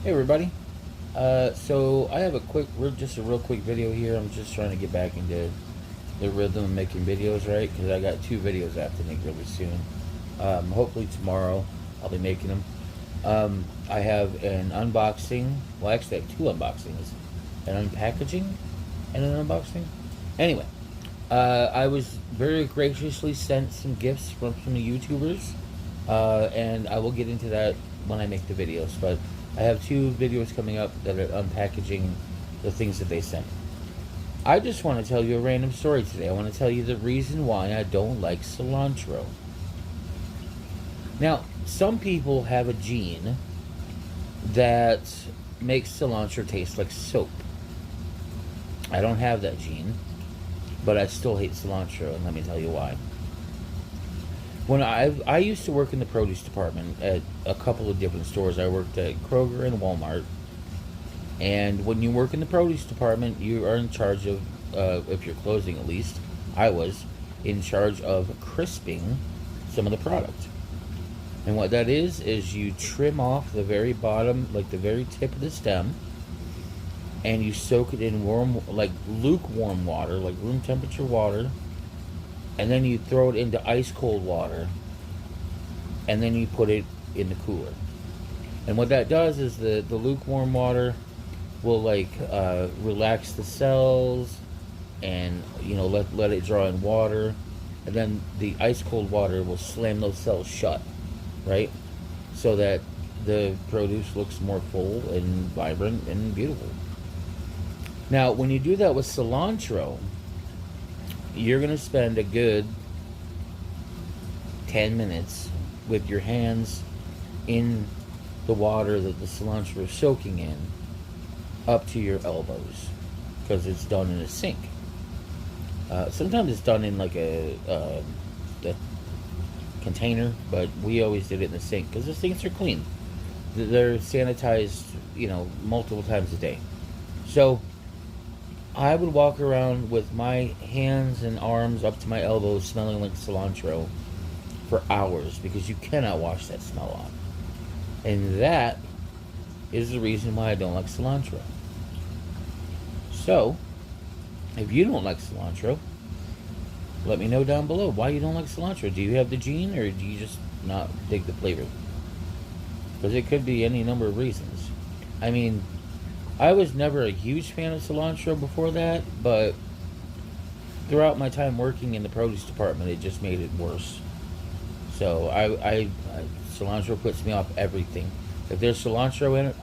Hey everybody. So I have just a real quick video here. I'm just trying to get back into the rhythm of making videos, right? Because I got two videos I have to make really soon. Hopefully tomorrow I'll be making them. I have an unboxing. Well, actually, I have two unboxings: an unpackaging and an unboxing. Anyway, I was very graciously sent some gifts from some YouTubers, and I will get into that when I make the videos. But I have two videos coming up that are unpackaging the things that they sent. I just want to tell you a random story today. I want to tell you the reason why I don't like cilantro. Now, some people have a gene that makes cilantro taste like soap. I don't have that gene, but I still hate cilantro, and let me tell you why. I used to work in the produce department at a couple of different stores. I worked at Kroger and Walmart. And when you work in the produce department, you are in charge of, if you're closing at least, I was in charge of crisping some of the product. And what that is you trim off the very bottom, like the very tip of the stem, and you soak it in like lukewarm water, like room temperature water, and then you throw it into ice cold water, and then you put it in the cooler. And what that does is the lukewarm water will relax the cells, and let it draw in water, and then the ice cold water will slam those cells shut, right? So that the produce looks more full and vibrant and beautiful. Now, when you do that with cilantro, you're going to spend a good 10 minutes with your hands in the water that the cilantro is soaking in up to your elbows, because it's done in a sink. Sometimes it's done in like a container, but we always did it in the sink because the sinks are clean. They're sanitized, multiple times a day. So I would walk around with my hands and arms up to my elbows smelling like cilantro for hours, because you cannot wash that smell off. And that is the reason why I don't like cilantro. So, if you don't like cilantro, let me know down below why you don't like cilantro. Do you have the gene, or do you just not dig the flavor? Because it could be any number of reasons. I mean, I was never a huge fan of cilantro before that, but throughout my time working in the produce department, it just made it worse. So cilantro puts me off everything. If there's cilantro in it,